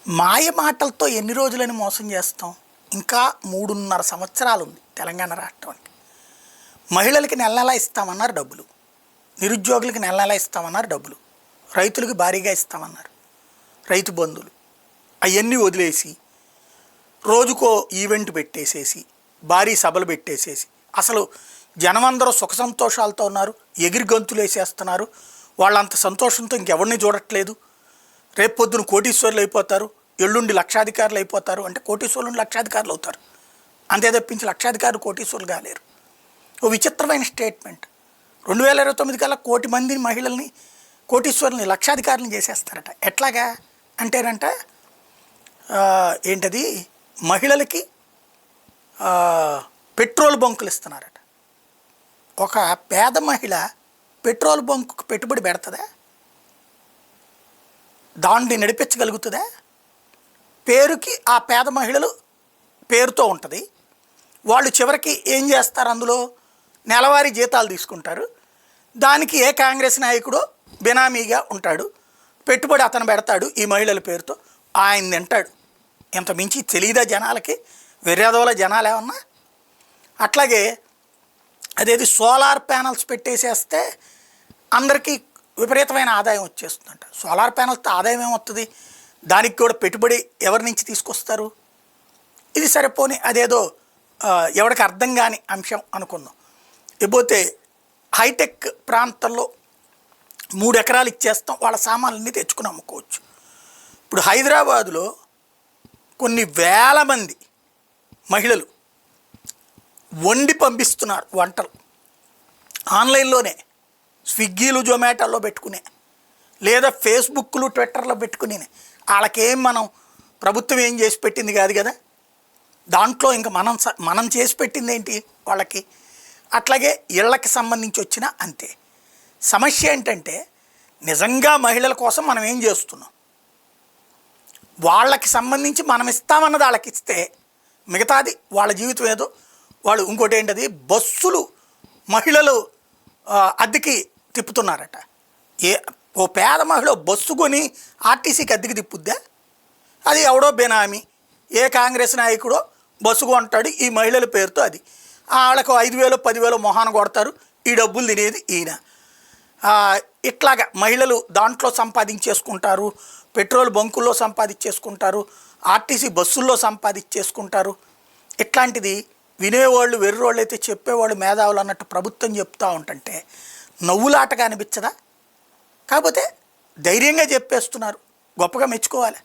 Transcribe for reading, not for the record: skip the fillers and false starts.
మాయ మాటలతో ఎన్ని రోజులని మోసం చేస్తాం? ఇంకా 3.5 సంవత్సరాలు ఉంది తెలంగాణ రాష్ట్రానికి. మహిళలకి నెల నెలా ఇస్తామన్నారు డబ్బులు, నిరుద్యోగులకి నెల నెలా ఇస్తామన్నారు డబ్బులు, రైతులకి భారీగా ఇస్తామన్నారు రైతు బంధువులు. అవన్నీ వదిలేసి రోజుకో ఈవెంట్ పెట్టేసేసి భారీ సభలు పెట్టేసేసి అసలు జనమందరూ సుఖ సంతోషాలతో ఉన్నారు, ఎగిరి గంతులు వేసేస్తున్నారు. వాళ్ళంత సంతోషంతో ఇంకెవరిని చూడట్లేదు. రేపు పొద్దున కోటీశ్వరులు అయిపోతారు, ఎల్లుండి లక్షాధికారులు అయిపోతారు. అంటే కోటీశ్వరులు లక్షాధికారులు అవుతారు, అంతే తప్పించి లక్షాధికారులు కోటీశ్వరులు కాలేరు. ఓ విచిత్రమైన స్టేట్మెంట్. 2029 కల్లా 1 కోటి మంది మహిళల్ని కోటీశ్వరుల్ని లక్షాధికారులను చేసేస్తారట. ఎట్లాగా అంటేనంట ఏంటది, మహిళలకి పెట్రోల్ బంకులు ఇస్తున్నారట. ఒక పేద మహిళ పెట్రోల్ బంకుకు పెట్టుబడి పెడుతుందా? దాన్ని నడిపించగలుగుతుందా? పేరుకి ఆ పేద మహిళలు పేరుతో ఉంటుంది. వాళ్ళు చివరికి ఏం చేస్తారు, అందులో నెలవారీ జీతాలు తీసుకుంటారు. దానికి ఏ కాంగ్రెస్ నాయకుడో బినామీగా ఉంటాడు, పెట్టుబడి అతను పెడతాడు ఈ మహిళల పేరుతో, ఆయన తింటాడు. ఇంత మించి తెలియదా జనాలకి? వెర్యాదోల జనాలు ఏమన్నా. అట్లాగే అదేది సోలార్ ప్యానల్స్ పెట్టేసేస్తే అందరికీ విపరీతమైన ఆదాయం వచ్చేస్తుందంట. సోలార్ ప్యానల్స్తో ఆదాయం ఏమవుతుంది? దానికి కూడా పెట్టుబడి ఎవరి నుంచి తీసుకొస్తారు? ఇది సరిపోని అదేదో ఎవరికి అర్థం కాని అంశం అనుకుందాం. ఇకపోతే హైటెక్ ప్రాంతంలో 3 ఎకరాలు ఇచ్చేస్తాం, వాళ్ళ సామాన్లన్నీ తెచ్చుకుని అమ్ముకోవచ్చు. ఇప్పుడు హైదరాబాదులో కొన్ని వేల మంది మహిళలు వండి పంపిస్తున్నారు వంటలు ఆన్లైన్లోనే, స్విగ్గీలు జొమాటోలో పెట్టుకునే, లేదా ఫేస్బుక్లు ట్విట్టర్లో పెట్టుకుని. వాళ్ళకేం మనం ప్రభుత్వం ఏం చేసి పెట్టింది కాదు కదా, దాంట్లో ఇంకా మనం చేసి పెట్టింది ఏంటి వాళ్ళకి? అట్లాగే ఇళ్ళకి సంబంధించి వచ్చినా అంతే. సమస్య ఏంటంటే నిజంగా మహిళల కోసం మనం ఏం చేస్తున్నాం? వాళ్ళకి సంబంధించి మనం ఇస్తామన్నది వాళ్ళకి ఇస్తే మిగతాది వాళ్ళ జీవితం ఏదో. వాళ్ళు ఇంకోటి ఏంటది, బస్సులు మహిళలు అద్దెకి తిప్పుతున్నారట. ఓ పేద మహిళ బస్సు కొని ఆర్టీసీకి అద్దెకి తిప్పుద్దా? అది ఎవడో బెనామీ, ఏ కాంగ్రెస్ నాయకుడో బస్సు కొంటాడు ఈ మహిళల పేరుతో. అది వాళ్ళకు 5,000 10,000 మొహాన కొడతారు, ఈ డబ్బులు తినేది ఈయన. ఇట్లాగా మహిళలు దాంట్లో సంపాదించేసుకుంటారు, పెట్రోల్ బంకుల్లో సంపాదించేసుకుంటారు, ఆర్టీసీ బస్సుల్లో సంపాదించేసుకుంటారు. ఇట్లాంటిది వినేవాళ్ళు వెర్రోళ్ళు అయితే చెప్పేవాళ్ళు మేధావులు అన్నట్టు ప్రభుత్వం చెప్తూ ఉంటుంటే నవ్వులాటగా అనిపించదా? కాకపోతే ధైర్యంగా చెప్పేస్తున్నారు, గొప్పగా మెచ్చుకోవాలి.